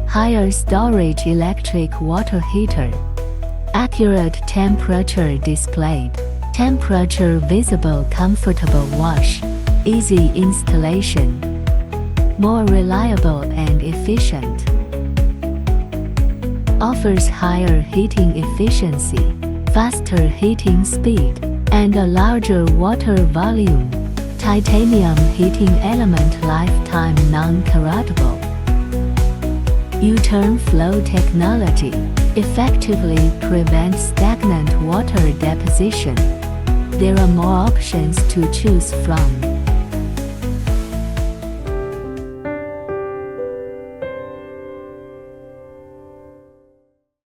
Higher storage electric water heater. Accurate temperature displayed. Temperature visible, comfortable wash. Easy installation. More reliable and efficient. Offers higher heating efficiency, faster heating speed, and a larger water volume. Titanium heating element, lifetime non-corrodible. U-turn flow technology effectively prevents stagnant water deposition. There are more options to choose from.